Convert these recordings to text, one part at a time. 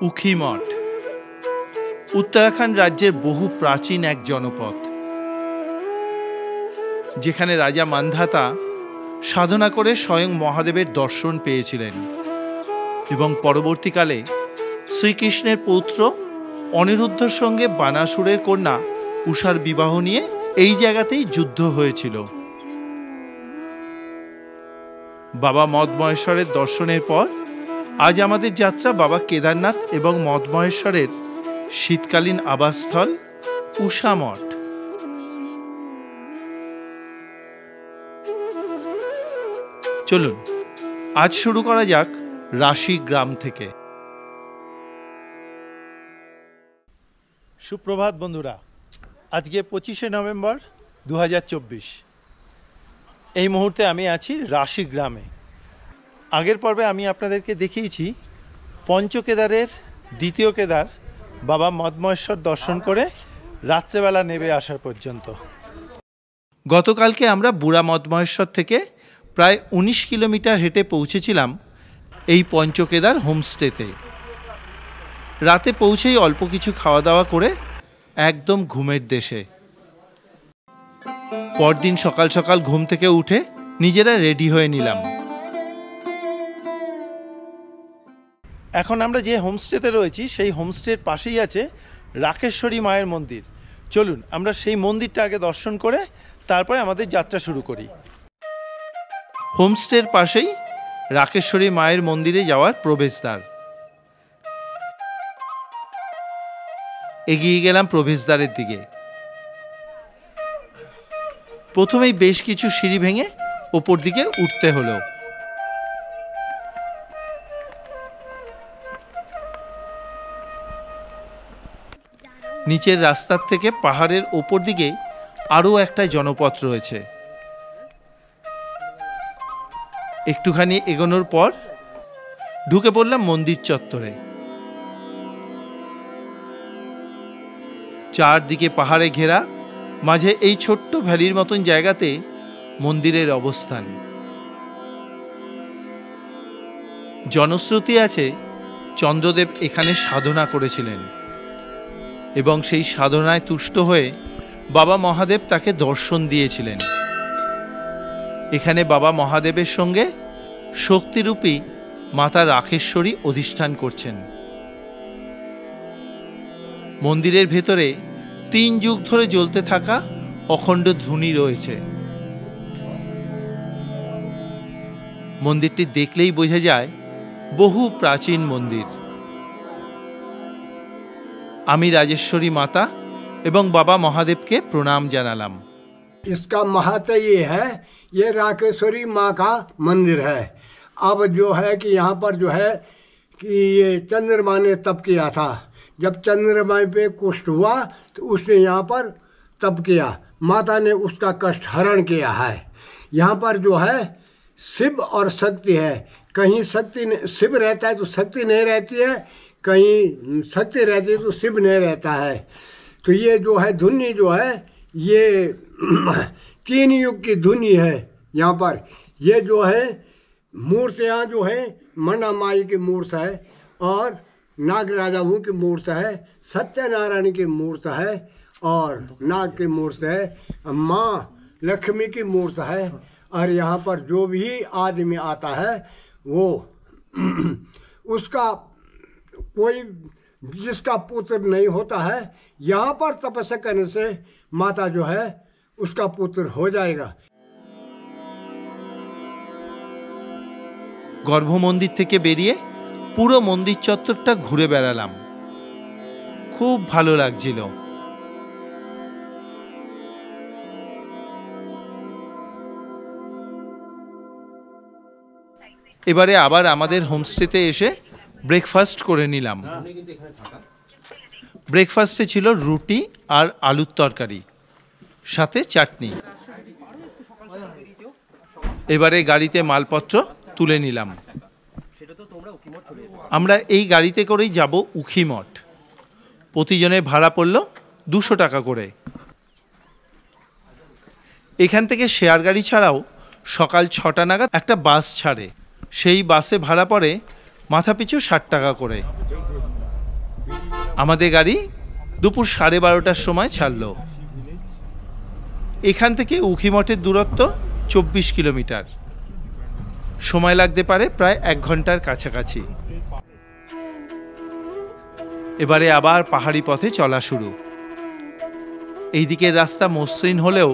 উখি মঠ উত্তরাখণ্ড রাজ্যের বহু প্রাচীন এক জনপদ, যেখানে রাজা মান্ধাতা সাধনা করে স্বয়ং মহাদেবের দর্শন পেয়েছিলেন এবং পরবর্তীকালে শ্রীকৃষ্ণের পৌত্র অনিরুদ্ধর সঙ্গে বানাসুরের কন্যা উষার বিবাহ নিয়ে এই জায়গাতেই যুদ্ধ হয়েছিল। বাবা মদমহেশ্বরের দর্শনের পর আজ আমাদের যাত্রা বাবা কেদারনাথ এবং মদমহেশ্বরের শীতকালীন আবাসস্থল উষা মঠ। চলুন আজ শুরু করা যাক রাশি গ্রাম থেকে। সুপ্রভাত বন্ধুরা, আজকে 25শে নভেম্বর 2024। এই মুহূর্তে আমি আছি রাশি গ্রামে। আগের পর্বে আমি আপনাদেরকে দেখিয়েছি পঞ্চকেদারের দ্বিতীয় কেদার বাবা মদমহেশ্বর দর্শন করে রাত্রেবেলা নেমে আসার পর্যন্ত। গতকালকে আমরা বুড়া মদমহেশ্বর থেকে প্রায় 19 কিলোমিটার হেঁটে পৌঁছেছিলাম এই পঞ্চকেদার হোমস্টেতে। রাতে পৌঁছেই অল্প কিছু খাওয়া দাওয়া করে একদম ঘুমের দেশে। পরদিন সকাল সকাল ঘুম থেকে উঠে নিজেরা রেডি হয়ে নিলাম। এখন আমরা যে হোমস্টেতে রয়েছি সেই হোমস্টের পাশেই আছে রাকেশ্বরী মায়ের মন্দির। চলুন আমরা সেই মন্দিরটা আগে দর্শন করে তারপরে আমাদের যাত্রা শুরু করি। হোমস্টের পাশেই রাকেশ্বরী মায়ের মন্দিরে যাওয়ার প্রবেশদ্বার। এগিয়ে গেলাম প্রবেশদ্বারের দিকে। প্রথমেই বেশ কিছু সিঁড়ি ভেঙে ওপর দিকে উঠতে হলো। নিচের রাস্তার থেকে পাহাড়ের ওপর দিকে আরও একটা জনপথ রয়েছে। একটুখানি এগোনোর পর ঢুকে পড়লাম মন্দির চত্বরে। চারদিকে পাহাড়ে ঘেরা, মাঝে এই ছোট্ট ভ্যালির মতন জায়গাতে মন্দিরের অবস্থান। জনশ্রুতি আছে চন্দ্রদেব এখানে সাধনা করেছিলেন এবং সেই সাধনায় তুষ্ট হয়ে বাবা মহাদেব তাকে দর্শন দিয়েছিলেন। এখানে বাবা মহাদেবের সঙ্গে শক্তিরূপী মাতা রাকেশ্বরী অধিষ্ঠান করছেন। মন্দিরের ভেতরে 3 যুগ ধরে জ্বলতে থাকা অখণ্ড ধুনি রয়েছে। মন্দিরটি দেখলেই বোঝা যায় বহু প্রাচীন মন্দির। আমি রাজেশ্বরী মাতা এবং বাবা মহাদেবকে प्रणाम জানালাম। इसका महत्व ये है, ये राकेश्वरी माँ का मंदिर है। अब जो है कि यहाँ पर जो है कि ये चंद्रमा ने तप किया था। जब चंद्रमा पे कुष्ठ हुआ तो उसने यहाँ पर तप किया, माता ने उसका कष्ट हरण किया है। यहाँ पर जो है शिव और शक्ति है। कहीं शिव रहता है तो शक्ति नहीं रहती है, कहीं शक्ति रहती है तो शिव नहीं रहता है। तो ये जो है धुनी जो है ये 3 युग की धुनी है। यहाँ पर ये जो है मूर्तियाँ जो है मंडा माई की मूर्त है और नाग राजाओं की मूर्त है, सत्यनारायण की मूर्त है और नाग की मूर्त है, माँ लक्ष्मी की मूर्त है। और यहाँ पर जो भी आदमी आता है वो उसका कोई जिसका पुत्र नहीं होता है, यहाँ पर तपस्या करने से माता जो है उसका पुत्र हो जाएगा। গর্ভ মন্দির থেকে বেরিয়ে পুরো মন্দির চত্বরটা ঘুরে বেড়ালাম। খুব ভালো লাগছিল। এবারে আবার আমাদের হোমস্টেতে এসে ব্রেকফাস্ট করে নিলাম। ব্রেকফাস্টে ছিল রুটি আর আলুর তরকারি, সাথে চাটনি। এবারে গাড়িতে মালপত্র তুলে নিলাম। আমরা এই গাড়িতে করেই যাব উখি মঠ। প্রতিজনের ভাড়া পড়ল 200 টাকা করে। এখান থেকে শেয়ার গাড়ি ছাড়াও সকাল 6টা নাগাদ একটা বাস ছাড়ে। সেই বাসে ভাড়া পড়ে মাথাপিছু 60 টাকা করে। আমাদের গাড়ি দুপুর 12:30টার সময় ছাড়ল। এখান থেকে উখিমঠের দূরত্ব 24 কিলোমিটার। সময় লাগতে পারে প্রায় 1 ঘন্টার কাছাকাছি। এবারে আবার পাহাড়ি পথে চলা শুরু। এই দিকের রাস্তা মসৃণ হলেও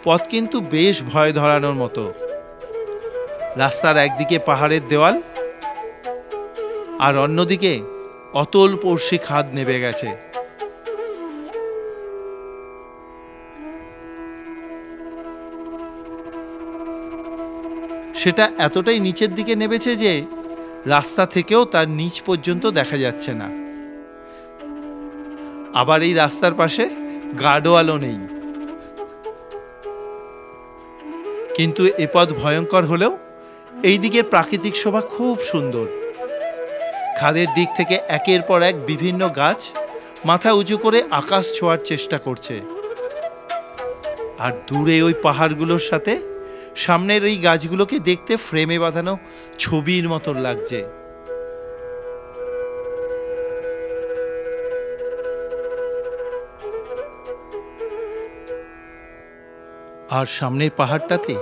পথ কিন্তু বেশ ভয় ধরানোর মতো। রাস্তার একদিকে পাহাড়ের দেওয়াল, আর অন্যদিকে অতলস্পর্শী খাদ নেমে গেছে। সেটা এতটাই নিচের দিকে নেমেছে যে রাস্তা থেকেও তার নিচ পর্যন্ত দেখা যাচ্ছে না। আবার এই রাস্তার পাশে গার্ডওয়ালও নেই। কিন্তু এ পথ ভয়ঙ্কর হলেও এই দিকের প্রাকৃতিক শোভা খুব সুন্দর। খাদের দিক থেকে একের পর এক বিভিন্ন গাছ মাথা উঁচু করে আকাশ ছোঁয়ার চেষ্টা করছে, আর দূরে ওই পাহাড়গুলোর সাথে সামনের এই গাছগুলোকে দেখতে ফ্রেমে বাঁধানো ছবির মতন লাগছে। আর সামনের পাহাড়টাতে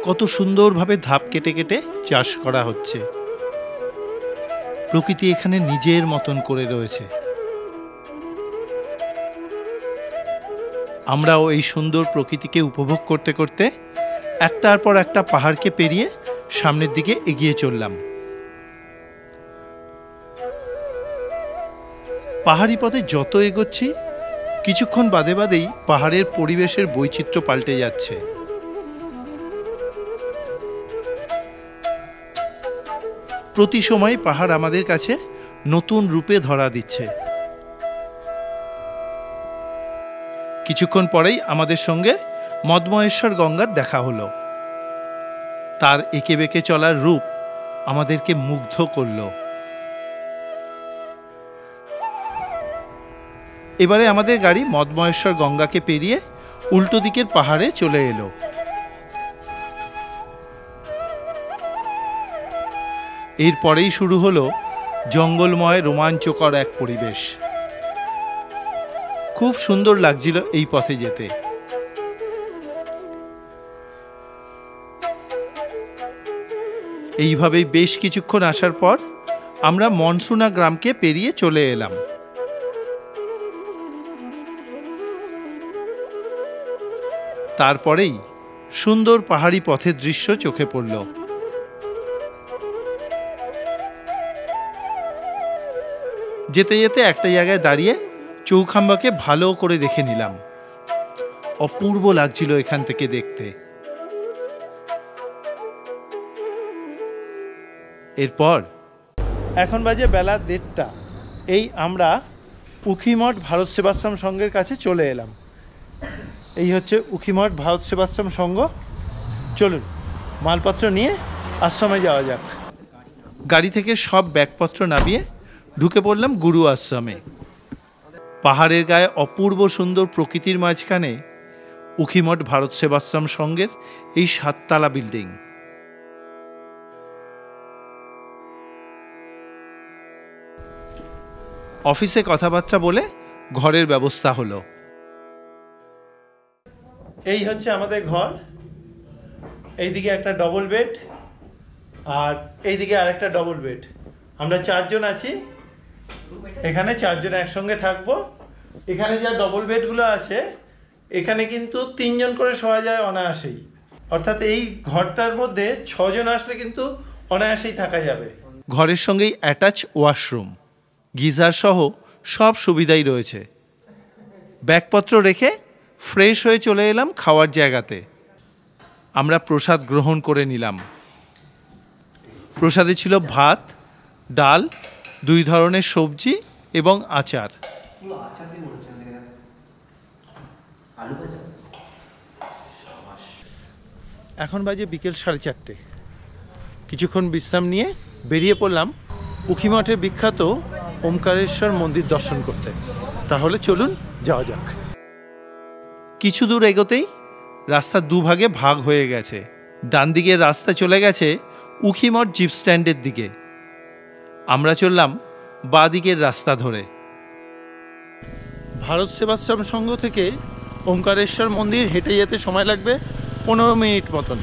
কত সুন্দরভাবে ধাপ কেটে কেটে চাষ করা হচ্ছে। প্রকৃতি এখানে নিজের মতন করে রয়েছে। আমরাও এই সুন্দর প্রকৃতিকে উপভোগ করতে করতে একটার পর একটা পাহাড়কে পেরিয়ে সামনের দিকে এগিয়ে চললাম। পাহাড়ি পথে যত এগোচ্ছি কিছুক্ষণ বাদে বাদেই পাহাড়ের পরিবেশের বৈচিত্র্য পাল্টে যাচ্ছে। প্রতি সময় পাহাড় আমাদের কাছে নতুন রূপে ধরা দিচ্ছে। কিছুক্ষণ পরেই আমাদের সঙ্গে মদমহেশ্বর গঙ্গার দেখা হলো। তার এঁকে বেঁকে চলার রূপ আমাদেরকে মুগ্ধ করল। এবারে আমাদের গাড়ি মদমহেশ্বর গঙ্গাকে পেরিয়ে উল্টো দিকের পাহাড়ে চলে এলো। এরপরেই শুরু হলো জঙ্গলময় রোমাঞ্চকর এক পরিবেশ। খুব সুন্দর লাগছিল এই পথে যেতে। এইভাবেই বেশ কিছুক্ষণ আসার পর আমরা মনসুনা গ্রামকে পেরিয়ে চলে এলাম। তারপরেই সুন্দর পাহাড়ি পথের দৃশ্য চোখে পড়ল। যেতে যেতে একটা জায়গায় দাঁড়িয়ে চৌখাম্বাকে ভালো করে দেখে নিলাম। অপূর্ব লাগছিল এখান থেকে দেখতে। এরপর এখন বাজে বেলা 1:30। এই আমরা উখিমঠ ভারত সেবাশ্রম সংঘের কাছে চলে এলাম। এই হচ্ছে উখিমঠ ভারত সেবাশ্রম সংঘ। চলুন মালপত্র নিয়ে আশ্রমে যাওয়া যাক। গাড়ি থেকে সব ব্যাগপত্র নামিয়ে ঢুকে পড়লাম গুরু আশ্রমে। পাহাড়ের গায়ে অপূর্ব সুন্দর প্রকৃতির মাঝখানে উখিমঠ ভারত সেবাশ্রম সংঘের এই 7 তলা বিল্ডিং। অফিসে কথাবার্তা বলে ঘরের ব্যবস্থা হলো। এই হচ্ছে আমাদের ঘর। এইদিকে একটা ডবল বেড আর এইদিকে আরেকটা ডবল বেড। আমরা 4 জন আছি এখানে। 4 জন একসঙ্গে থাকবো। এখানে যা ডবল বেডগুলো আছে এখানে কিন্তু 3 জন করে শোয়া যায় অনায়াসেই। অর্থাৎ এই ঘরটার মধ্যে 6 জন আসলে কিন্তু অনায়াসেই থাকা যাবে। ঘরের সঙ্গেই অ্যাটাচ ওয়াশরুম, গিজার সহ সব সুবিধাই রয়েছে। ব্যাগপত্র রেখে ফ্রেশ হয়ে চলে এলাম খাওয়ার জায়গাতে। আমরা প্রসাদ গ্রহণ করে নিলাম। প্রসাদে ছিল ভাত, ডাল, 2 ধরনের সবজি এবং আচার। এখন বাজে বিকেল 4:30। কিছুক্ষণ বিশ্রাম নিয়ে বেরিয়ে পড়লাম উখিমঠের বিখ্যাত ওমকারেশ্বর মন্দির দর্শন করতে। তাহলে চলুন যাওয়া যাক। কিছু দূর এগোতেই রাস্তা দুভাগে ভাগ হয়ে গেছে। ডান দিকের রাস্তা চলে গেছে উখিমঠ জিপ স্ট্যান্ডের দিকে। আমরা চললাম বাঁ দিকের রাস্তা ধরে। ভারত সেবাশ্রম সংঘ থেকে ওমকারেশ্বর মন্দির হেঁটে যেতে সময় লাগবে 15 মিনিট মতন।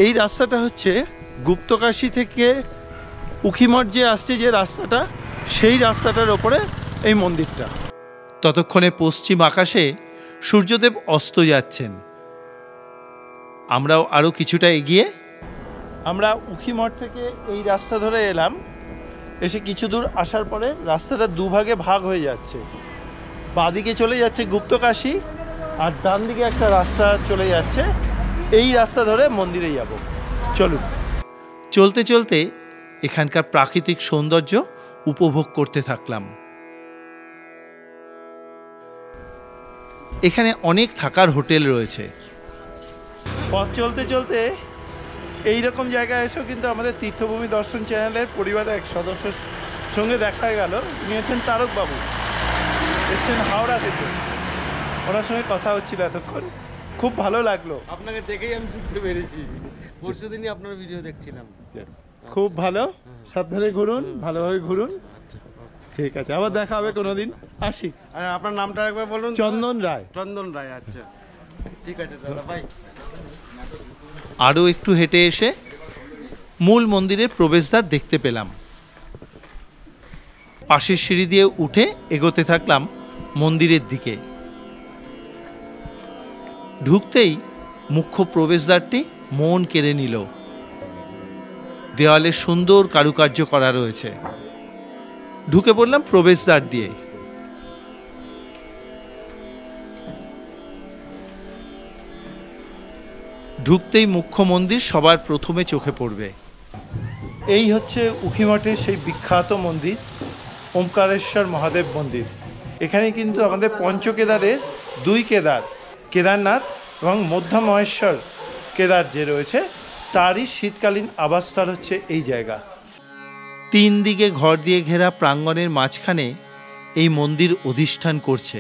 এই রাস্তাটা হচ্ছে গুপ্তকাশী থেকে উখিমঠ যে আসছে যে রাস্তাটা, সেই রাস্তাটার ওপরে এই মন্দিরটা। ততক্ষণে পশ্চিম আকাশে সূর্যদেব অস্ত যাচ্ছেন। আমরাও আরও কিছুটা এগিয়ে আমরা উখিমঠ থেকে এই রাস্তা ধরে এলাম। এসে কিছু দূর আসার পরে রাস্তাটা দুভাগে ভাগ হয়ে যাচ্ছে। বাঁদিকে চলে যাচ্ছে গুপ্তকাশী, আর ডান দিকে একটা রাস্তা চলে যাচ্ছে। এই রাস্তা ধরে মন্দিরে যাব। চলুন। চলতে চলতে এখানকার প্রাকৃতিক সৌন্দর্য উপভোগ করতে থাকলাম। এখানে অনেক থাকার হোটেল রয়েছে। পথ চলতে চলতে এইরকম জায়গায় এসেও কিন্তু আমাদের তীর্থভূমি দর্শন চ্যানেলের পরিবারের এক সদস্যের সঙ্গে দেখা গেল। উনি হচ্ছেন তারকবাবু, এসছেন হাওড়া থেকে। ওনার সঙ্গে কথা হচ্ছিল এতক্ষণ, খুব ভালো লাগলো। আপনাকে দেখেই আমি চিনতে পেরেছি, পরশু দিনই আপনার ভিডিও দেখছিলাম। খুব ভালো, সাবধানে ঘুরুন, ভালোভাবে ঘুরুন। ঠিক আছে, আবার দেখা হবে কোনোদিন। আসি। আর আপনার নামটা একবার বলুন। চন্দন রায়। চন্দন রায়, আচ্ছা ঠিক আছে দাদা ভাই। আরও একটু হেঁটে এসে মূল মন্দিরের প্রবেশদ্বার দেখতে পেলাম। পাশের সিঁড়ি দিয়ে উঠে এগোতে থাকলাম মন্দিরের দিকে। ঢুকতেই মুখ্য প্রবেশদ্বারটি মন কেড়ে নিল। দেওয়ালে সুন্দর কারুকার্য করা রয়েছে। ঢুকে পড়লাম প্রবেশদ্বার দিয়ে। ঢুকতেই মুখ্য মন্দির সবার প্রথমে চোখে পড়বে। এই হচ্ছে উখিমঠের সেই বিখ্যাত মন্দির, ওমকারেশ্বর মহাদেব মন্দির। এখানে কিন্তু আমাদের পঞ্চকেদারের 2 কেদার, কেদারনাথ এবং মধ্যমহেশ্বর কেদার যে রয়েছে, তারই শীতকালীন আবাসস্থল হচ্ছে এই জায়গা। 3 দিকে ঘর দিয়ে ঘেরা প্রাঙ্গণের মাঝখানে এই মন্দির অধিষ্ঠান করছে।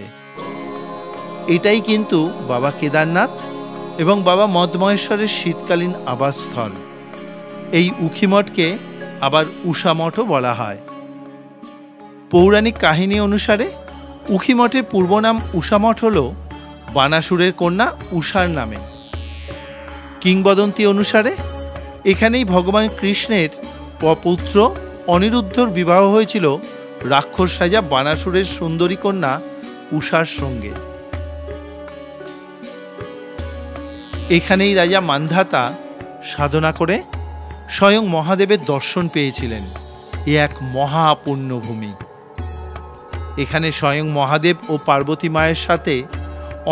এটাই কিন্তু বাবা কেদারনাথ এবং বাবা মধ্যমহেশ্বরের শীতকালীন আবাসস্থল। এই উখিমঠকে আবার উষামঠও বলা হয়। পৌরাণিক কাহিনী অনুসারে উখিমঠের পূর্ব নাম উষামঠ হল বানাসুরের কন্যা উষার নামে। কিংবদন্তি অনুসারে এখানেই ভগবান কৃষ্ণের পুত্র অনিরুদ্ধর বিবাহ হয়েছিল রাক্ষস রাজা বানাসুরের সুন্দরী কন্যা উষার সঙ্গে। এখানেই রাজা মান্ধাতা সাধনা করে স্বয়ং মহাদেবের দর্শন পেয়েছিলেন। এ এক মহাপুণ্যভূমি। এখানে স্বয়ং মহাদেব ও পার্বতী মায়ের সাথে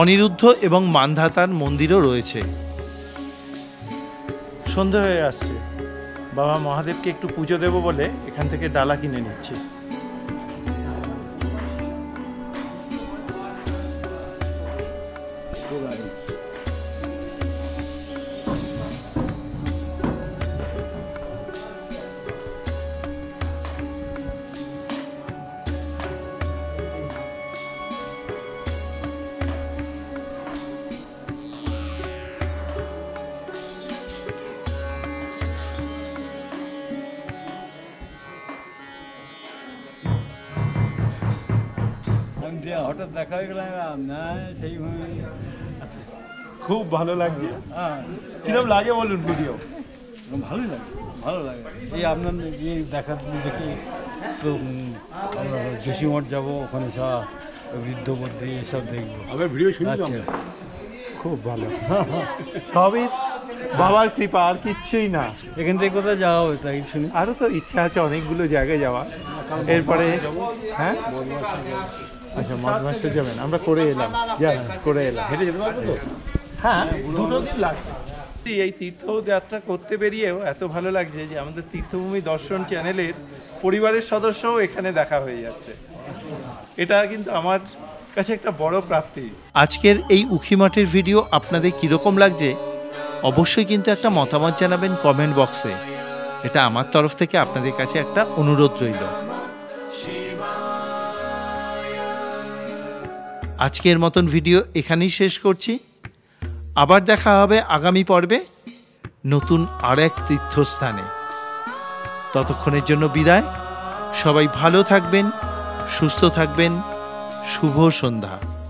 অনিরুদ্ধ এবং মান্ধাতার মন্দিরও রয়েছে। সন্ধে হয়ে আসছে, বাবা মহাদেবকে একটু পুজো দেব বলে এখান থেকে ডালা কিনে নিচ্ছি। হঠাৎ দেখা হয়ে গেলাম না, সেই খুব ভালো লাগছে। কিরকম লাগে বলুন ভিডিও? ভালোই লাগে, ভালো লাগে। এই আপনার ইয়ে দেখা দেখি তো আমরা যোশীমঠ যাবো, ওখানে সব বৃদ্ধ বদ্রী এসব দেখবো। আবার ভিডিও শুনি। আচ্ছা, খুব ভালো। সবই বাবার কৃপা, আর কিচ্ছুই না। এখান থেকে কোথায় যাওয়া হবে তাই শুনি। আরও তো ইচ্ছা আছে অনেকগুলো জায়গায় যাওয়া। এরপরে হ্যাঁ, আচ্ছা মধ্যমহেশ্বর যাবেন, আমরা করে এলাম, করে এলাম। হেঁটে যেতে পারবো তো? হ্যাঁ, 2 দিন লাগবে। এই তীর্থযাত্রা করতে বেরিয়েও এত ভালো লাগছে যে আমাদের তীর্থভূমি দর্শন চ্যানেলের পরিবারের সদস্যও এখানে দেখা হয়ে যাচ্ছে। এটা কিন্তু আমার কাছে একটা বড় প্রাপ্তি। আজকের এই উখিমঠের ভিডিও আপনাদের কীরকম লাগছে অবশ্যই কিন্তু একটা মতামত জানাবেন কমেন্ট বক্সে। এটা আমার তরফ থেকে আপনাদের কাছে একটা অনুরোধ রইল। আজকের মতন ভিডিও এখানেই শেষ করছি। আবার দেখা হবে আগামী পর্বে নতুন আর এক তীর্থস্থানে। ততক্ষণের জন্য বিদায়। সবাই ভালো থাকবেন, সুস্থ থাকবেন, শুভ সন্ধ্যা।